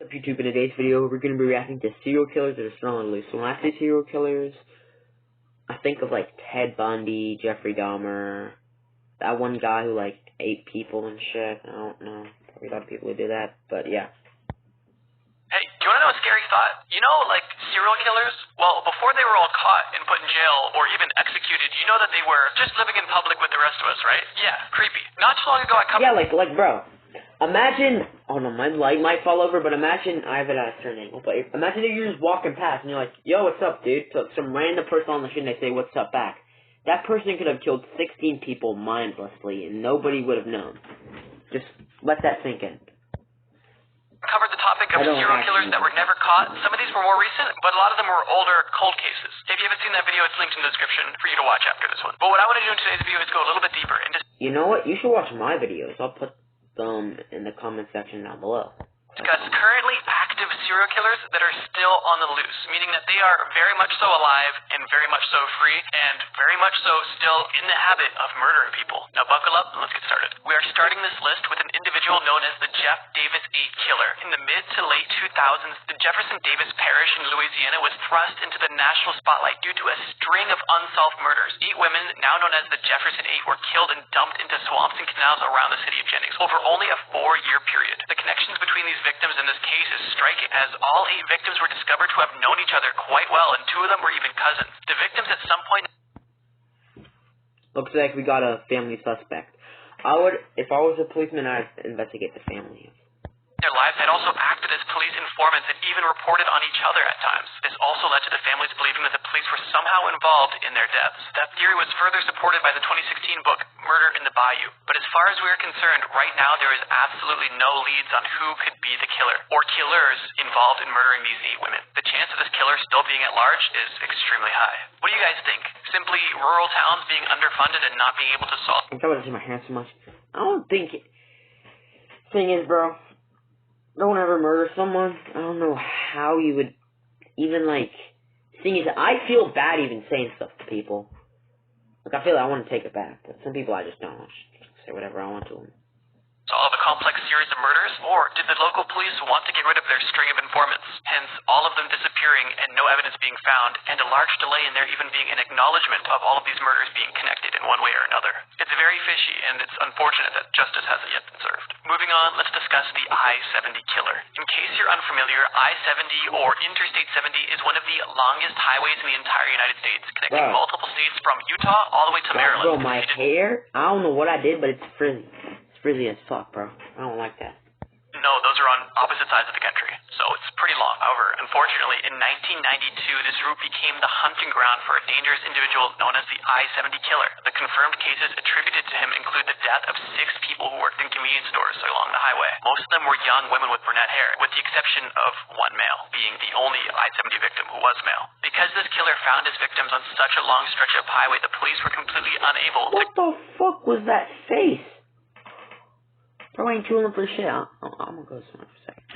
Up YouTube, in today's video, we're going to be reacting to serial killers that are still on the loose. So when I say serial killers, I think of like Ted Bundy, Jeffrey Dahmer, that one guy who like ate people and shit. I don't know. Probably a lot of people would do that, but yeah. Hey, do you want to know a scary thought? You know, like, serial killers? Well, before they were all caught and put in jail or even executed, you know that they were just living in public with the rest of us, right? Yeah, creepy. Not too long ago, I Yeah, like, bro. Imagine, oh no, my light might fall over, but imagine, I have it at a certain angle, but imagine if you're just walking past and you're like, yo, what's up, dude? So some random person on the street and they say, what's up back. That person could have killed 16 people mindlessly and nobody would have known. Just let that sink in. Covered the topic of serial killers that were never caught. Some of these were more recent, but a lot of them were older, cold cases. If you haven't seen that video, it's linked in the description for you to watch after this one. But what I want to do in today's video is go a little bit deeper and You know what? You should watch my videos. I'll put them in the comment section down below. discuss currently active serial killers that are still on the loose, meaning that they are very much so alive and very much so free and very much so still in the habit of murdering people. Now buckle up and let's get started. We are starting this list with an individual known as the Jeff Davis 8 killer. In the mid to late 2000s, the Jefferson Davis Parish in Louisiana was thrust into the national spotlight due to a string of unsolved murders. 8 women, now known as the Jefferson 8, were killed and dumped into swamps and canals around the city of Jennings over only a 4-year period. The connections between these victims in this case is striking, as all 8 victims were discovered to have known each other quite well, and 2 of them were even cousins. The victims at some point... Looks like we got a family suspect. If I was a policeman, I'd investigate the family. Their lives had also acted as police informants and even reported on each other at times. This also led to the families believing that the police were somehow involved in their deaths. That theory was further supported by the 2016 book, Murder in the Bayou. But as far as we are concerned, right now there is absolutely no leads on who could be the killer, or killers involved in murdering these 8 women. The chance of this killer still being at large is extremely high. What do you guys think? Simply rural towns being underfunded and not being able to solve... I'm trying to see my hair so much. I don't think it... Thing is, bro... Don't ever murder someone. I don't know how you would even, like... Thing is, I feel bad even saying stuff to people. Like, I feel like I want to take it back, but some people I just don't. I just say whatever I want to them. Solve a complex series of murders, or did the local police want to get rid of their string of informants, hence all of them disappearing and no evidence being found, and a large delay in there even being an acknowledgement of all of these murders being connected in one way or another? It's very fishy, and it's unfortunate that justice hasn't yet been served. Moving on, let's discuss the I-70 killer. In case you're unfamiliar, I-70 or Interstate 70 is one of the longest highways in the entire United States, connecting multiple states from Utah all the way to Maryland. Bro, my hair, I don't know what I did, but it's frizzy. Frizzy as fuck, bro. I don't like that. No, those are on opposite sides of the country, so it's pretty long. However, unfortunately, in 1992, this route became the hunting ground for a dangerous individual known as the I-70 killer. The confirmed cases attributed to him include the death of 6 people who worked in convenience stores along the highway. Most of them were young women with brunette hair, with the exception of one male, being the only I-70 victim who was male. Because this killer found his victims on such a long stretch of highway, the police were completely unable to... What the fuck was that face? Bro, I ain't chewing for shit. I'm gonna go somewhere for a second.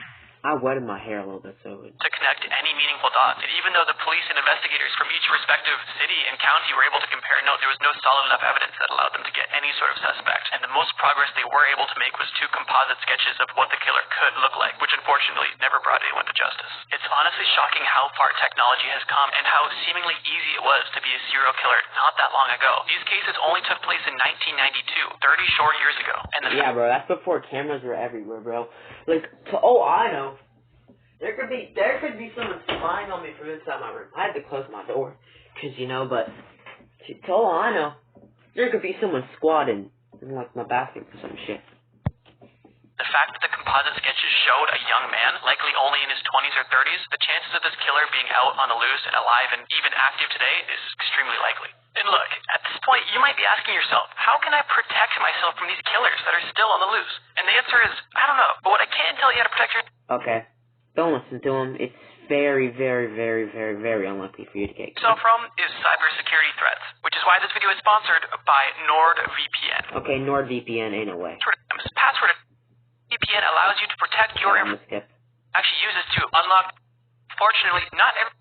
I wetted my hair a little bit, so... to connect any meaningful dots. And even though the police and investigators from each respective city and county were able to compare notes, there was no solid enough evidence that allowed them to get any sort of suspect. And the most progress they were able to make was 2 composite sketches of what the killer could look like, which unfortunately never brought anyone to justice. It's honestly shocking how far technology has come and how seemingly easy it was to be a serial killer not that long ago. These cases only took place in 1992, 30 short years ago. And yeah, bro, that's before cameras were everywhere, bro. Like, oh, I know. There could be someone spying on me from inside my room. I had to close my door, cause but to all I know, there could be someone squatting in like my bathroom for some shit. The fact that the composite sketches showed a young man, likely only in his 20s or 30s, the chances of this killer being out on the loose and alive and even active today is extremely likely. And look, at this point, you might be asking yourself, how can I protect myself from these killers that are still on the loose? And the answer is, I don't know. But what I can tell you how to protect yourself... Okay. Don't listen to him. It's very, very, very, very, very unlikely for you to get killed. From is cybersecurity threats, which is why this video is sponsored by NordVPN. Okay, NordVPN ain't no way. Password VPN allows you to protect your information. Actually uses to unlock. Fortunately, not every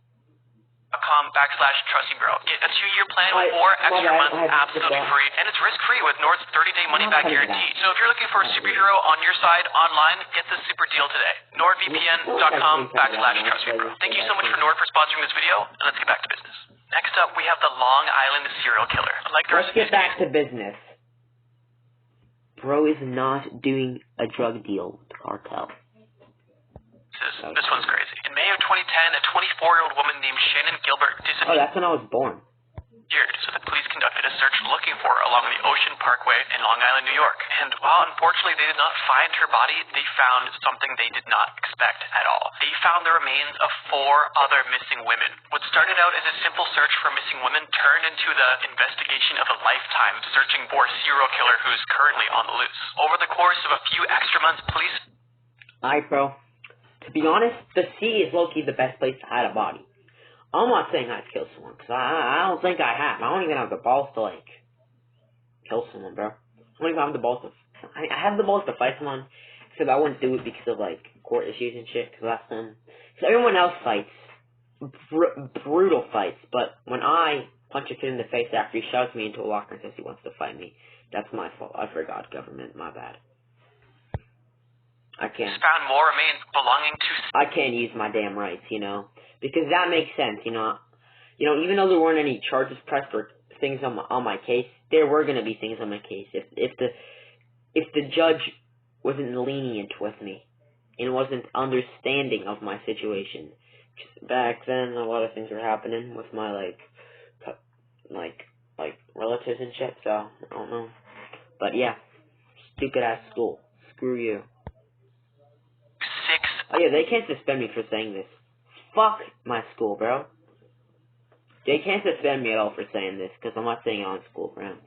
NordVPN.com/TrustyBro. Get a 2-year plan with 4 extra months absolutely free, and it's risk-free with Nord's 30-day money-back guarantee. So if you're looking for a superhero on your side online, get this super deal today. NordVPN.com/TrustyBro. Thank you so much for Nord for sponsoring this video, and let's get back to business. Next up, we have the Long Island serial killer. Let's get back to business. Bro is not doing a drug deal with the cartel. This one's crazy. In May of 2010, a 24-year-old woman named Shannon Gilbert disappeared. Oh, that's when I was born. So the police conducted a search looking for her along the Ocean Parkway in Long Island, New York. And while unfortunately they did not find her body, they found something they did not expect at all. They found the remains of 4 other missing women. What started out as a simple search for missing women turned into the investigation of a lifetime searching for a serial killer who's currently on the loose. Over the course of a few extra months, police... Alright, bro. To be honest, the sea is low-key the best place to hide a body. I'm not saying I'd kill someone, because I don't think I have. I don't even have the balls to, like, kill someone, bro. I don't even have the balls to... I have the balls to fight someone, except I wouldn't do it because of, like, court issues and shit, because that's them. Because everyone else fights. Brutal fights, but when I punch a kid in the face after he shoves me into a locker and says he wants to fight me, that's my fault. I forgot, government. My bad. I can't. Found more remains belonging to... I can't use my damn rights, you know, because that makes sense, you know. Even though there weren't any charges pressed or things on my case, there were gonna be things on my case. If the judge wasn't lenient with me and wasn't understanding of my situation, back then a lot of things were happening with my like relatives and shit. So I don't know, but yeah, stupid ass school. Screw you. Oh yeah, they can't suspend me for saying this. Fuck my school, bro. They can't suspend me at all for saying this, because I'm not saying it on school grounds.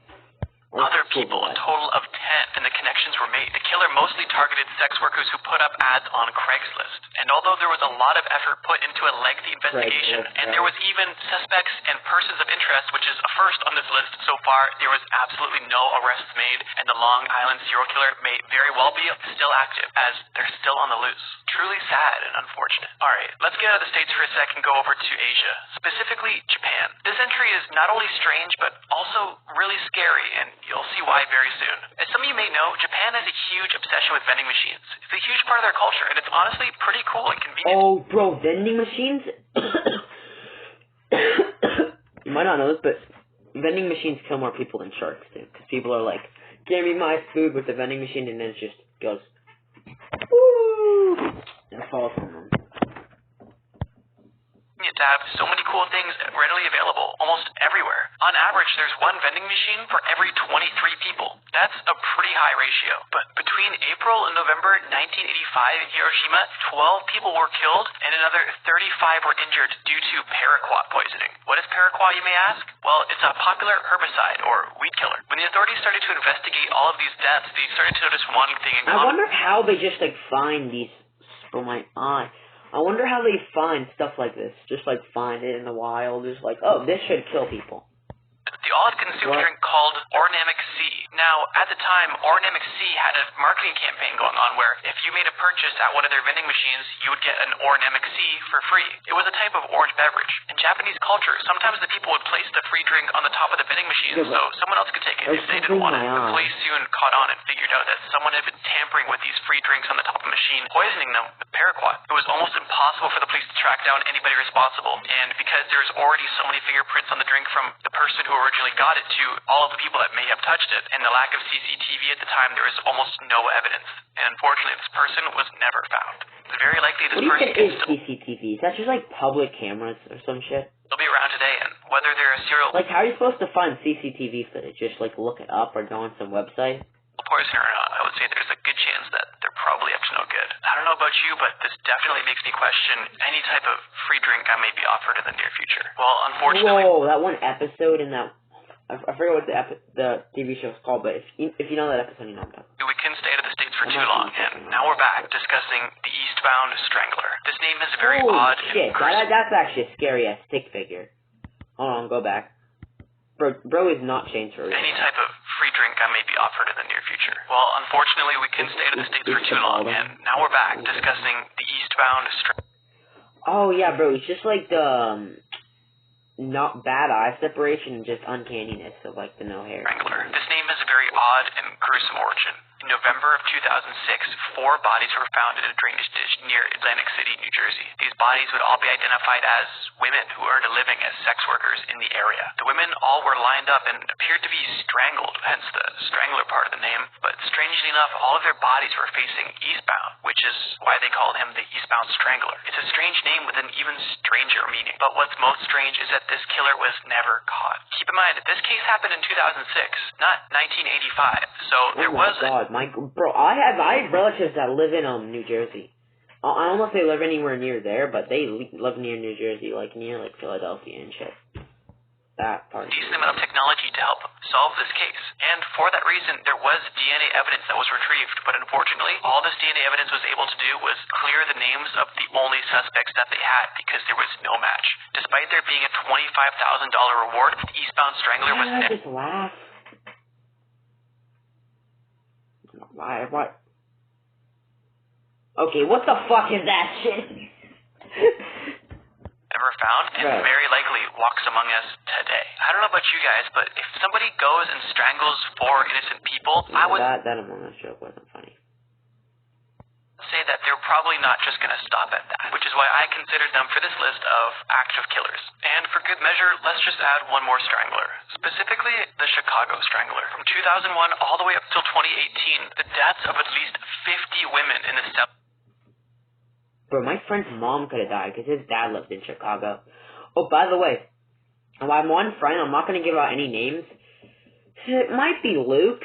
Other people, a total of 10, and the connections were made. The killer mostly targeted sex workers who put up ads on Craigslist. And although there was a lot of effort put into a lengthy investigation, and there was even suspects and persons of interest, which is a first on this list so far, there was absolutely no arrests made, and the Long Island serial killer may very well be still active, as they're still on the loose. Truly sad and unfortunate. Alright, let's get out of the States for a sec and go over to Asia, specifically Japan. This entry is not only strange, but also really scary, and you'll see why very soon. As some of you may know, Japan has a huge obsession with vending machines. It's a huge part of their culture, and it's honestly pretty cool and convenient. Oh, bro, vending machines? You might not know this, but vending machines kill more people than sharks do. Because people are like, give me my food with the vending machine, and then it just goes, woo, and falls on them. To have so many cool things readily available almost everywhere. On average, there's one vending machine for every 23 people. That's a pretty high ratio. But between April and November 1985 in Hiroshima, 12 people were killed and another 35 were injured due to paraquat poisoning. What is paraquat, you may ask? Well, it's a popular herbicide or weed killer. When the authorities started to investigate all of these deaths, they started to notice one thing in common. I wonder how they just find these from my eye. I wonder how they find stuff like this. Just find it in the wild. Just oh, this should kill people. The all-consumed drink called Ornamic C. Now, at the time, Ornamic C had a marketing campaign going on where if you made a purchase at one of their vending machines, you would get an Ornamic C for free. It was a type of orange beverage. In Japanese culture, sometimes the people would place the free drink on the top of the vending machine so someone else could take it if they didn't want it. The police soon caught on and figured out that someone had been tampering with these free drinks on the top of the machine, poisoning them with paraquat. It was almost impossible for the police to track down anybody responsible, and because there's already so many fingerprints on the drink from the person who originally got it to all of the people that may have touched it, and the lack of CCTV at the time, there was almost no evidence. And unfortunately, this person was never found. It's very likely this person is CCTV? Is that just public cameras or some shit? They'll be around today, and whether they're a serial... how are you supposed to find CCTV footage? Just look it up or go on some website? Poison or not, I would say there's a good chance that they're probably up to no good. I don't know about you, but this definitely makes me question any type of free drink I may be offered in the near future. Well, unfortunately... Whoa, that one episode in that... I forget what the TV show is called, but if you know that episode, you know that. We couldn't stay out of the States for too long, and now we're back discussing the Eastbound Strangler. This name is a very odd shit, that's actually a scary-ass stick figure. Hold on, go back. Bro is not changed for a reason. Any type of free drink I may be offered in the near future. Well, unfortunately, we couldn't stay out of the States for too long, and now we're back discussing the Eastbound Strangler. Oh, yeah, bro, it's just like the... not bad eye separation, just uncanniness of like the no hair. Strangler. This name has a very odd and gruesome origin. In November of 2006, 4 bodies were found in a drainage ditch near Atlantic City, New Jersey. These bodies would all be identified as women who earned a living as sex workers in the area. The women all were lined up and appeared to be strangled, hence the strangler part of the name. But strangely enough, all of their bodies were facing eastbound, which is why they called him the Eastbound Strangler. It's a strange name with an even stranger meaning. But what's most strange is that this killer was never caught. Keep in mind that this case happened in 2006, not 1985. So there was bro, I have relatives that live in New Jersey. I don't know if they live anywhere near there, but they live near New Jersey, like near like Philadelphia and shit. That part. Decent amount of technology to help solve this case, and for that reason, there was DNA evidence that was retrieved. But unfortunately, all this DNA evidence was able to do was clear the names of the only suspects that they had because there was no match. Despite there being a $25,000 reward, the Eastbound Strangler was. Just laugh. Why? What? Okay, what the fuck is that shit? Never found, and very likely walks among us today. I don't know about you guys, but if somebody goes and strangles 4 innocent people, I would that Among Us joke wasn't funny. Say that they're probably not just going to stop at that, which is why I considered them for this list of active killers. And for good measure, let's just add one more strangler, specifically the Chicago Strangler. From 2001 all the way up till 2018, the deaths of at least 50 women in the Bro, my friend's mom could have died because his dad lived in Chicago. Oh, by the way, my one friend, I'm not going to give out any names. It might be Luke.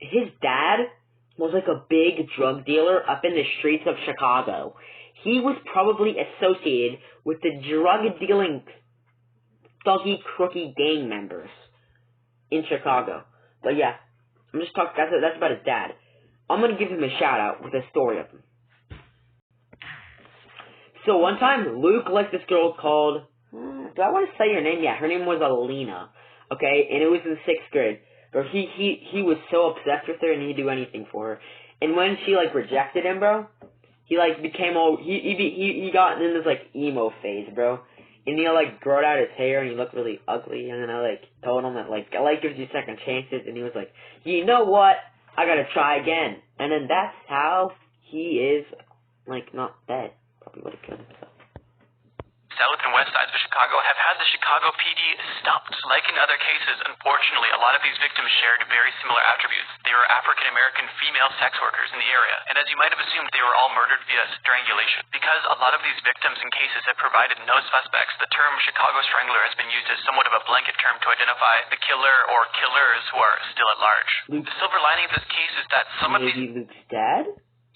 His dad was like a big drug dealer up in the streets of Chicago. He was probably associated with the drug-dealing thuggy, crooky gang members in Chicago. But yeah, I'm just talking, that's about his dad. I'm going to give him a shout-out with a story of him. So one time, Luke liked this girl called, do I want to say her name? Yeah, her name was Alina, okay, and it was in 6th grade. Bro, he was so obsessed with her and he'd do anything for her. And when she, like, rejected him, bro, he, like, became all, he got in this, like, emo phase, bro. And he, like, growed out his hair and he looked really ugly. And then I, like, told him that, like, life gives you second chances. And he was like, you know what? I gotta try again. And then that's how he is, like, not dead. Probably would have killed himself. South and west sides of Chicago have had the Chicago PD stumped. Like in other cases, unfortunately, a lot of these victims shared very similar attributes. They were African-American female sex workers in the area, and as you might have assumed, they were all murdered via strangulation. Because a lot of these victims and cases have provided no suspects, the term Chicago Strangler has been used as somewhat of a blanket term to identify the killer or killers who are still at large. The silver lining of this case is that some of these Luke's dad?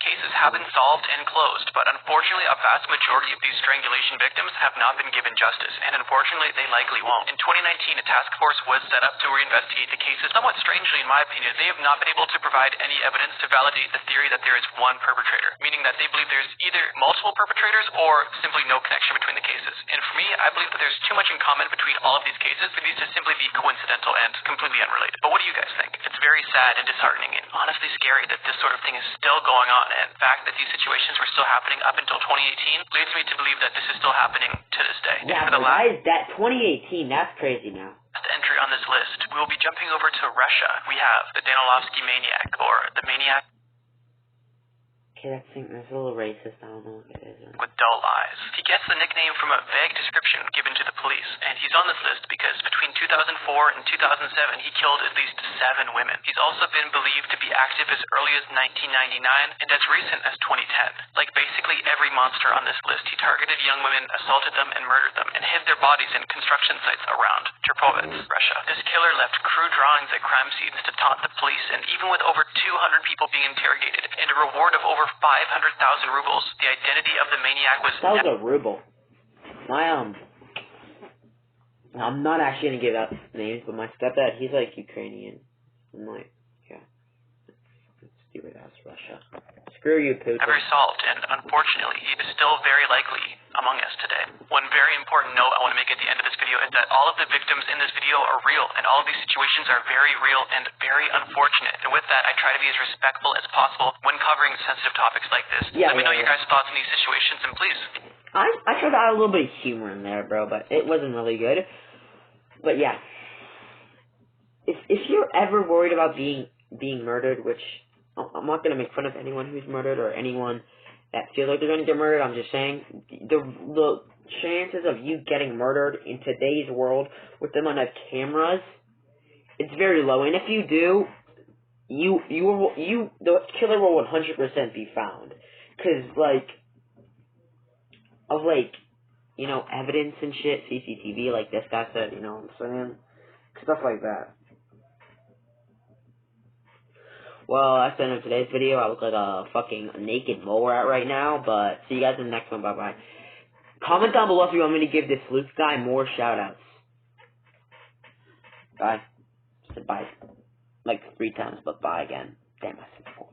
cases have been solved and closed, but unfortunately a vast majority of these strangulation victims have not been given justice, and unfortunately they likely won't. In 2019, a task force was set up to reinvestigate the cases. Somewhat strangely, in my opinion, they have not been able to provide any evidence to validate the theory that there is one perpetrator, meaning that they believe there's either multiple perpetrators or simply no connection between the cases. And for me, I believe that there's too much in common between all of these cases for these to simply be coincidental and completely unrelated. But what do you guys think? It's very sad and disheartening and honestly scary that this sort of thing is still going on, and the fact that these situations were still happening up until 2018 leads me to believe that this is still happening to this day. Yeah, but why is that 2018? That's crazy now. Last entry on this list, we will be jumping over to Russia. We have the Danilovsky Maniac, or the Maniac Okay, that's a little racist. I don't know what it is. with dull eyes. He gets the nickname from a vague description given to the police, and he's on this list because between 2004 and 2007, he killed at least 7 women. He's also been believed to be active as early as 1999 and as recent as 2010. Like basically every monster on this list, he targeted young women, assaulted them, and murdered them, and hid their bodies in construction sites around Cherpovets, Russia. This killer left crude drawings at crime scenes to taunt the police, and even with over 200 people being interrogated and a reward of over 500,000 rubles, the identity of the maniac was... That was a ruble. I'm not actually gonna give out names, but my stepdad, he's like Ukrainian. I'm like, yeah. Let's do it as Russia. Screw you, Putin. Never solved, and unfortunately, he is still very likely among us today. One very important note I want to make at the end of this video is that all of the victims in this video are real, and all of these situations are very real and very unfortunate. And with that, I try to be as respectful as possible when covering sensitive topics like this. Let me know your guys' thoughts on these situations, and please I tried to add a little bit of humor in there, bro, but it wasn't really good. But yeah, if you're ever worried about being murdered, which I'm not gonna make fun of anyone who's murdered or anyone that feels like they're gonna get murdered. I'm just saying the chances of you getting murdered in today's world with the amount of cameras, it's very low. And if you do, the killer will 100% be found, cause like of like, you know, evidence and shit, CCTV, like this guy said, you know what I'm saying? Stuff like that. Well, that's the end of today's video. I look like a fucking naked mole rat right now, but see you guys in the next one. Bye-bye. Comment down below if you want me to give this Luke guy more shoutouts. Bye. I said bye like 3 times, but bye again. Damn, I said 4.